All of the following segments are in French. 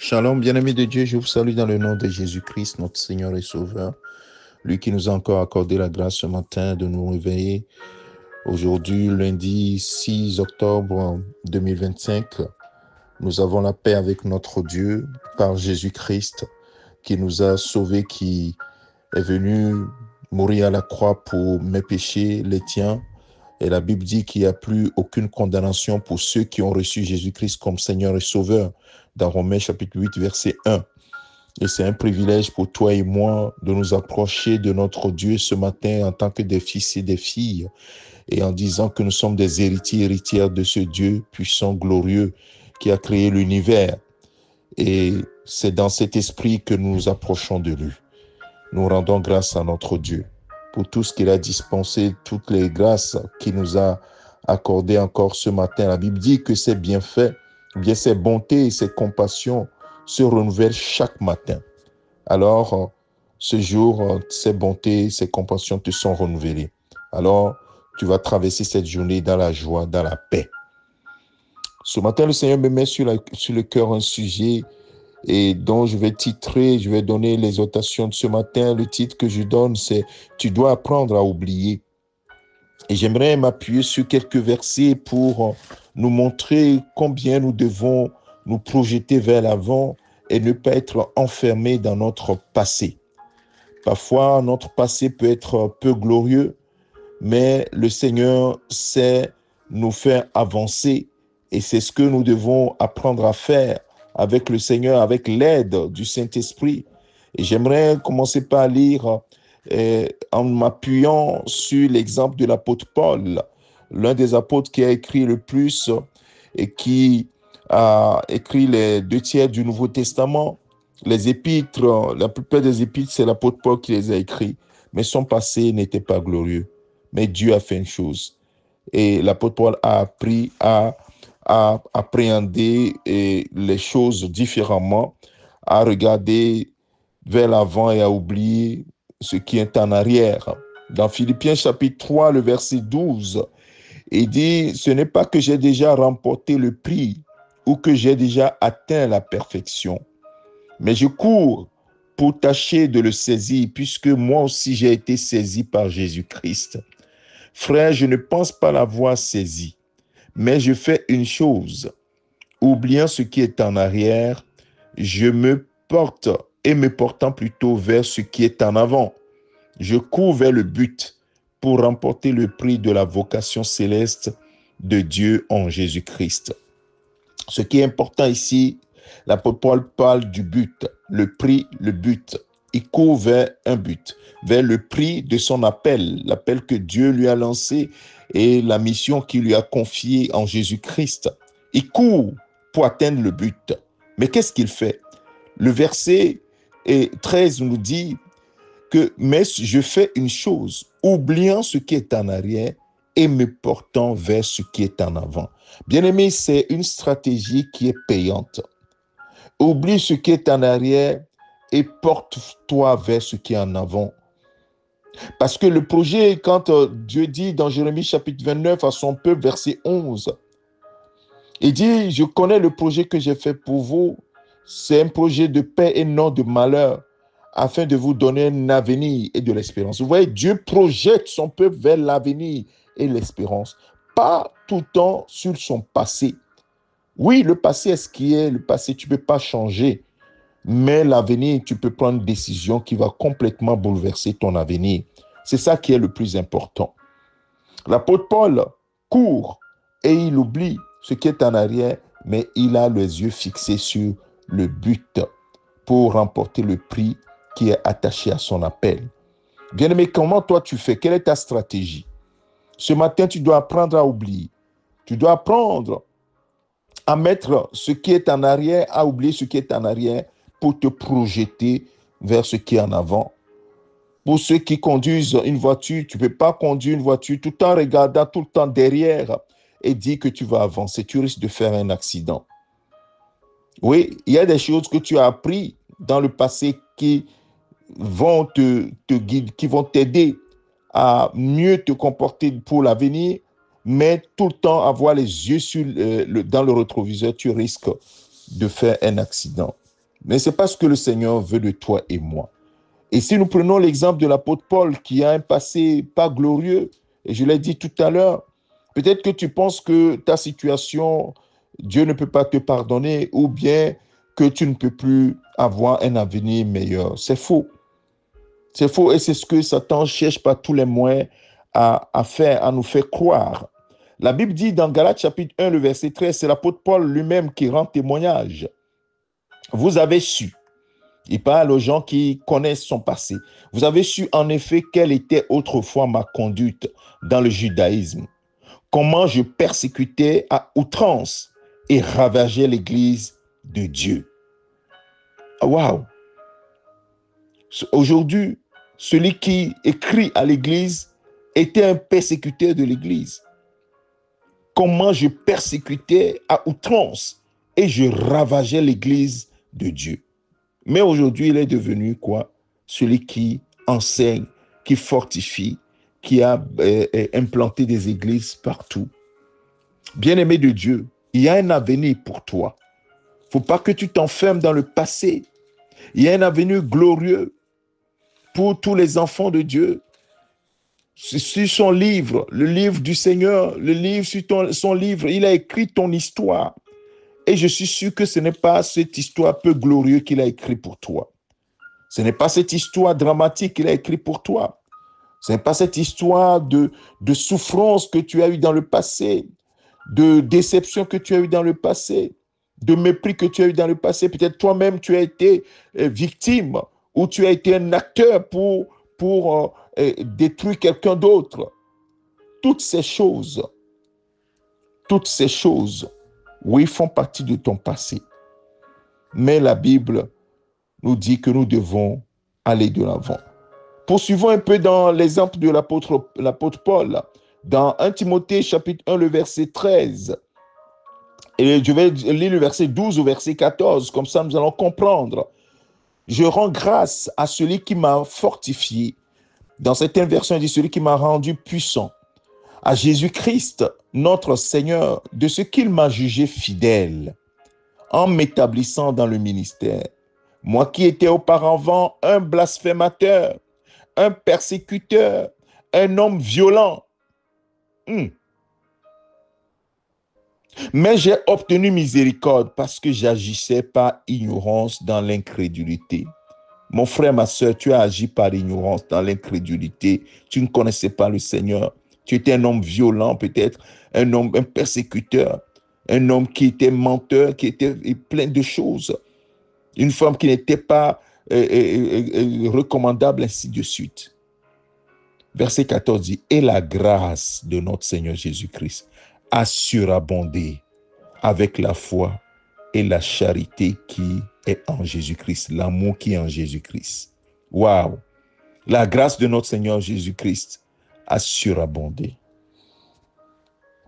Shalom, bien-aimés de Dieu, je vous salue dans le nom de Jésus-Christ, notre Seigneur et Sauveur, lui qui nous a encore accordé la grâce ce matin de nous réveiller. Aujourd'hui, lundi 6 octobre 2025, nous avons la paix avec notre Dieu par Jésus-Christ qui nous a sauvés, qui est venu mourir à la croix pour mes péchés, les tiens. Et la Bible dit qu'il n'y a plus aucune condamnation pour ceux qui ont reçu Jésus-Christ comme Seigneur et Sauveur, dans Romains chapitre 8, verset 1. Et c'est un privilège pour toi et moi de nous approcher de notre Dieu ce matin en tant que des fils et des filles, et en disant que nous sommes des héritiers, héritières de ce Dieu puissant, glorieux, qui a créé l'univers. Et c'est dans cet esprit que nous nous approchons de lui. Nous rendons grâce à notre Dieu pour tout ce qu'il a dispensé, toutes les grâces qu'il nous a accordées encore ce matin. La Bible dit que ses bienfaits, bien ses bontés et ses compassions se renouvellent chaque matin. Alors, ce jour, ces bontés, ces compassions te sont renouvelées. Alors, tu vas traverser cette journée dans la joie, dans la paix. Ce matin, le Seigneur me met sur le cœur un sujet et dont je vais donner l'exhortation de ce matin. Le titre que je donne, c'est « Tu dois apprendre à oublier ». Et j'aimerais m'appuyer sur quelques versets pour nous montrer combien nous devons nous projeter vers l'avant et ne pas être enfermés dans notre passé. Parfois, notre passé peut être peu glorieux, mais le Seigneur sait nous faire avancer et c'est ce que nous devons apprendre à faire avec le Seigneur, avec l'aide du Saint-Esprit. Et j'aimerais commencer par lire en m'appuyant sur l'exemple de l'apôtre Paul, l'un des apôtres qui a écrit le plus et qui a écrit les 2 tiers du Nouveau Testament. Les épîtres, la plupart des épîtres, c'est l'apôtre Paul qui les a écrits, mais son passé n'était pas glorieux. Mais Dieu a fait une chose. Et l'apôtre Paul a appris à appréhender les choses différemment, à regarder vers l'avant et à oublier ce qui est en arrière. Dans Philippiens chapitre 3, le verset 12, il dit « Ce n'est pas que j'ai déjà remporté le prix ou que j'ai déjà atteint la perfection, mais je cours pour tâcher de le saisir, puisque moi aussi j'ai été saisi par Jésus-Christ. Frère, je ne pense pas l'avoir saisi, mais je fais une chose, oubliant ce qui est en arrière, je me porte et me portant plutôt vers ce qui est en avant. Je cours vers le but pour remporter le prix de la vocation céleste de Dieu en Jésus-Christ. » Ce qui est important ici, l'apôtre Paul parle du but, le prix, le but. Il court vers un but, vers le prix de son appel, l'appel que Dieu lui a lancé et la mission qu'il lui a confiée en Jésus-Christ. Il court pour atteindre le but. Mais qu'est-ce qu'il fait? Le verset 13 nous dit que « Mais je fais une chose, oubliant ce qui est en arrière et me portant vers ce qui est en avant. » Bien-aimé, c'est une stratégie qui est payante. Oublie ce qui est en arrière et porte-toi vers ce qui est en avant. Parce que le projet, quand Dieu dit dans Jérémie chapitre 29 à son peuple, verset 11, il dit « Je connais le projet que j'ai fait pour vous, c'est un projet de paix et non de malheur, afin de vous donner un avenir et de l'espérance. » Vous voyez, Dieu projette son peuple vers l'avenir et l'espérance, pas tout le temps sur son passé. Oui, le passé est ce qui est, le passé, tu ne peux pas changer. Mais l'avenir, tu peux prendre une décision qui va complètement bouleverser ton avenir. C'est ça qui est le plus important. L'apôtre Paul court et il oublie ce qui est en arrière, mais il a les yeux fixés sur le but pour remporter le prix qui est attaché à son appel. Bien-aimé, comment toi tu fais? Quelle est ta stratégie? Ce matin, tu dois apprendre à oublier. Tu dois apprendre à mettre ce qui est en arrière, à oublier ce qui est en arrière pour te projeter vers ce qui est en avant. Pour ceux qui conduisent une voiture, tu ne peux pas conduire une voiture tout en regardant tout le temps derrière et dire que tu vas avancer. Tu risques de faire un accident. Oui, il y a des choses que tu as apprises dans le passé qui vont te guider, qui vont t'aider à mieux te comporter pour l'avenir, mais tout le temps avoir les yeux dans le rétroviseur, tu risques de faire un accident. Mais ce n'est pas ce que le Seigneur veut de toi et moi. Et si nous prenons l'exemple de l'apôtre Paul qui a un passé pas glorieux, et je l'ai dit tout à l'heure, peut-être que tu penses que ta situation, Dieu ne peut pas te pardonner ou bien que tu ne peux plus avoir un avenir meilleur. C'est faux. C'est faux et c'est ce que Satan cherche par tous les moyens à faire, à nous faire croire. La Bible dit dans Galates chapitre 1, le verset 13, c'est l'apôtre Paul lui-même qui rend témoignage. Vous avez su, il parle aux gens qui connaissent son passé, vous avez su en effet quelle était autrefois ma conduite dans le judaïsme, comment je persécutais à outrance et ravageais l'église de Dieu. Waouh! Aujourd'hui, celui qui écrit à l'église était un persécuteur de l'église. Comment je persécutais à outrance et je ravageais l'église de Dieu. Mais aujourd'hui, il est devenu quoi? Celui qui enseigne, qui fortifie, qui a implanté des églises partout. Bien-aimé de Dieu, il y a un avenir pour toi. Il ne faut pas que tu t'enfermes dans le passé. Il y a un avenir glorieux pour tous les enfants de Dieu. Sur son livre, le livre du Seigneur, le livre sur son livre, il a écrit ton histoire. Et je suis sûr que ce n'est pas cette histoire peu glorieuse qu'il a écrit pour toi. Ce n'est pas cette histoire dramatique qu'il a écrit pour toi. Ce n'est pas cette histoire de souffrance que tu as eue dans le passé, de déception que tu as eue dans le passé, de mépris que tu as eu dans le passé. Peut-être toi-même, tu as été victime ou tu as été un acteur pour détruire quelqu'un d'autre. Toutes ces choses, oui, font partie de ton passé. Mais la Bible nous dit que nous devons aller de l'avant. Poursuivons un peu dans l'exemple de l'apôtre Paul. Dans 1 Timothée chapitre 1, le verset 13. Et je vais lire le verset 12 au verset 14. Comme ça, nous allons comprendre. Je rends grâce à celui qui m'a fortifié. Dans certaines versions, il dit celui qui m'a rendu puissant. À Jésus-Christ, notre Seigneur, de ce qu'il m'a jugé fidèle en m'établissant dans le ministère. Moi qui étais auparavant un blasphémateur, un persécuteur, un homme violent. Mais j'ai obtenu miséricorde parce que j'agissais par ignorance dans l'incrédulité. Mon frère, ma soeur, tu as agi par ignorance dans l'incrédulité. Tu ne connaissais pas le Seigneur. Tu étais un homme violent peut-être, un persécuteur, un homme qui était menteur, qui était plein de choses. Une femme qui n'était pas recommandable, ainsi de suite. Verset 14 dit, et la grâce de notre Seigneur Jésus-Christ a surabondé avec la foi et la charité qui est en Jésus-Christ, l'amour qui est en Jésus-Christ. Waouh! La grâce de notre Seigneur Jésus-Christ a surabondé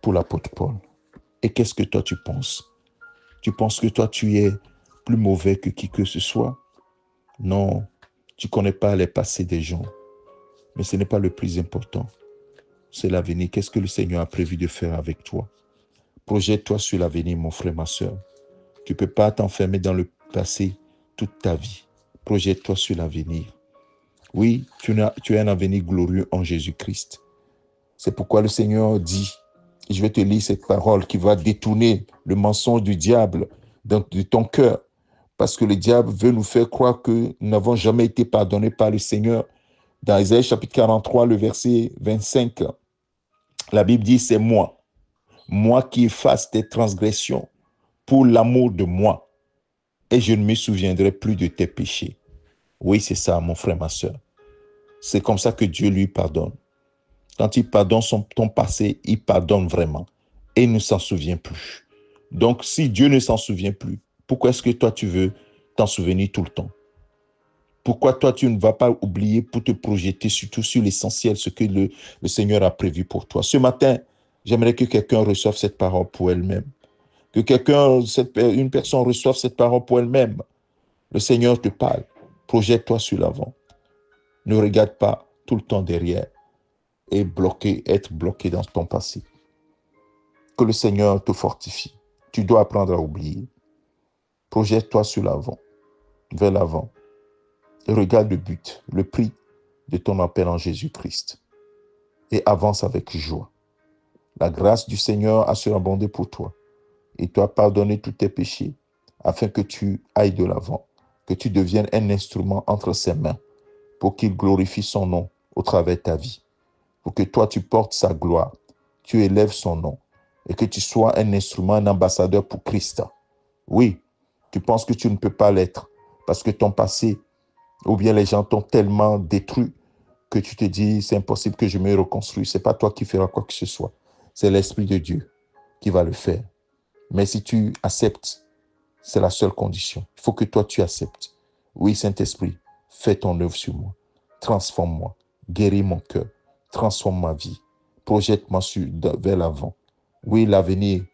pour l'apôtre Paul. Et qu'est-ce que toi tu penses? Tu penses que toi tu es plus mauvais que qui que ce soit? Non, tu ne connais pas les passés des gens. Mais ce n'est pas le plus important. C'est l'avenir. Qu'est-ce que le Seigneur a prévu de faire avec toi? Projette-toi sur l'avenir, mon frère, ma soeur. Tu ne peux pas t'enfermer dans le passé toute ta vie. Projette-toi sur l'avenir. Oui, tu as un avenir glorieux en Jésus-Christ. C'est pourquoi le Seigneur dit, je vais te lire cette parole qui va détourner le mensonge du diable de ton cœur. Parce que le diable veut nous faire croire que nous n'avons jamais été pardonnés par le Seigneur. Dans Isaïe chapitre 43, le verset 25, la Bible dit, c'est moi qui efface tes transgressions pour l'amour de moi, et je ne me souviendrai plus de tes péchés. Oui, c'est ça, mon frère, ma soeur. C'est comme ça que Dieu lui pardonne. Quand il pardonne ton passé, il pardonne vraiment. Et il ne s'en souvient plus. Donc, si Dieu ne s'en souvient plus, pourquoi est-ce que toi, tu veux t'en souvenir tout le temps? Pourquoi toi, tu ne vas pas oublier pour te projeter surtout sur l'essentiel, ce que le Seigneur a prévu pour toi? Ce matin, j'aimerais que quelqu'un reçoive cette parole pour elle-même. Que une personne reçoive cette parole pour elle-même. Le Seigneur te parle. Projette-toi sur l'avant. Ne regarde pas tout le temps derrière et être bloqué dans ton passé. Que le Seigneur te fortifie. Tu dois apprendre à oublier. Projette-toi sur l'avant. vers l'avant et regarde le but, le prix de ton appel en Jésus-Christ et avance avec joie. La grâce du Seigneur a surabondé pour toi. Il t'a pardonné tous tes péchés afin que tu ailles de l'avant, que tu deviennes un instrument entre ses mains pour qu'il glorifie son nom au travers de ta vie, pour que toi tu portes sa gloire, tu élèves son nom et que tu sois un instrument, un ambassadeur pour Christ. Oui, tu penses que tu ne peux pas l'être parce que ton passé ou bien les gens t'ont tellement détruit que tu te dis c'est impossible que je me reconstruise. Ce n'est pas toi qui feras quoi que ce soit. C'est l'Esprit de Dieu qui va le faire. Mais si tu acceptes, c'est la seule condition. Il faut que toi tu acceptes. Oui, Saint-Esprit, fais ton œuvre sur moi. Transforme-moi. Guéris mon cœur. Transforme ma vie. Projette-moi vers l'avant. Oui, l'avenir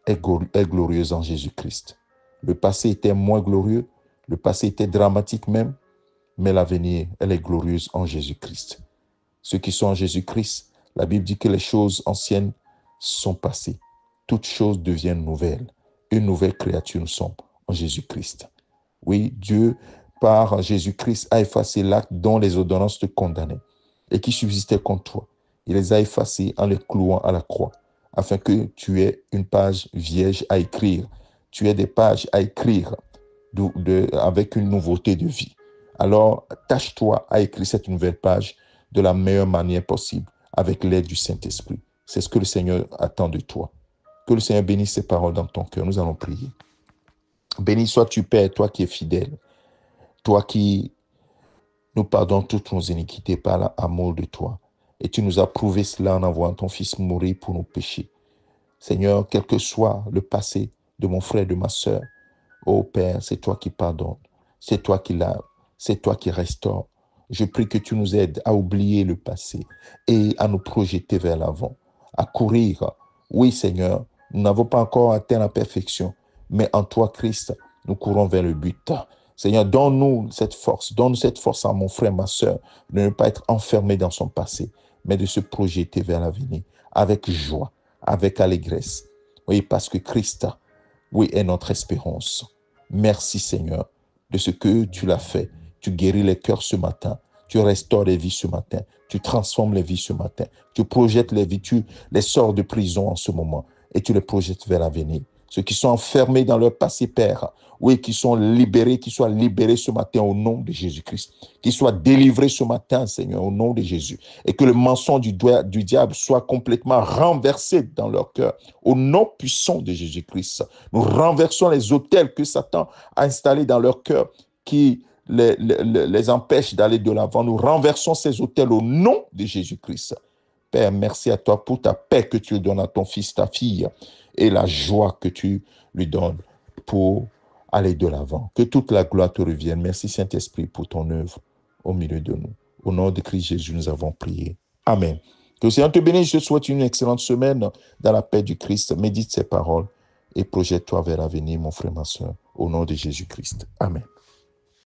est glorieux en Jésus-Christ. Le passé était moins glorieux. Le passé était dramatique même. Mais l'avenir, elle est glorieuse en Jésus-Christ. Ceux qui sont en Jésus-Christ, la Bible dit que les choses anciennes sont passées. Toutes choses deviennent nouvelles. Une nouvelle créature nous sommes en Jésus-Christ. Oui, Dieu, par Jésus-Christ, a effacé l'acte dont les ordonnances te condamnaient et qui subsistait contre toi. Il les a effacés en les clouant à la croix, afin que tu aies une page vierge à écrire. Tu aies des pages à écrire avec une nouveauté de vie. Alors, tâche-toi à écrire cette nouvelle page de la meilleure manière possible, avec l'aide du Saint-Esprit. C'est ce que le Seigneur attend de toi. Que le Seigneur bénisse ces paroles dans ton cœur. Nous allons prier. Béni sois-tu, Père, toi qui es fidèle, toi qui nous pardonnes toutes nos iniquités par l'amour de toi. Et tu nous as prouvé cela en envoyant ton Fils mourir pour nos péchés. Seigneur, quel que soit le passé de mon frère et de ma sœur, ô Père, c'est toi qui pardonnes, c'est toi qui laves, c'est toi qui restaures. Je prie que tu nous aides à oublier le passé et à nous projeter vers l'avant, à courir. Oui, Seigneur, nous n'avons pas encore atteint la perfection, mais en toi, Christ, nous courons vers le but. Seigneur, donne-nous cette force à mon frère, ma sœur, de ne pas être enfermé dans son passé, mais de se projeter vers l'avenir avec joie, avec allégresse. Oui, parce que Christ, oui, est notre espérance. Merci, Seigneur, de ce que tu l'as fait. Tu guéris les cœurs ce matin. Tu restaures les vies ce matin. Tu transformes les vies ce matin. Tu projettes les vies. Tu les sors de prison en ce moment et tu les projettes vers l'avenir. Ceux qui sont enfermés dans leur passé, Père, oui, qui sont libérés, qui soient libérés ce matin au nom de Jésus-Christ. Qui soient délivrés ce matin, Seigneur, au nom de Jésus. Et que le mensonge du diable soit complètement renversé dans leur cœur. Au nom puissant de Jésus-Christ. Nous renversons les autels que Satan a installés dans leur cœur qui les empêchent d'aller de l'avant. Nous renversons ces autels au nom de Jésus-Christ. Père, merci à toi pour ta paix que tu donnes à ton fils, ta fille, et la joie que tu lui donnes pour aller de l'avant. Que toute la gloire te revienne. Merci Saint-Esprit pour ton œuvre au milieu de nous. Au nom de Christ Jésus, nous avons prié. Amen. Que le Seigneur te bénisse. Je te souhaite une excellente semaine dans la paix du Christ. Médite ces paroles et projette-toi vers l'avenir, mon frère, ma soeur, au nom de Jésus-Christ. Amen.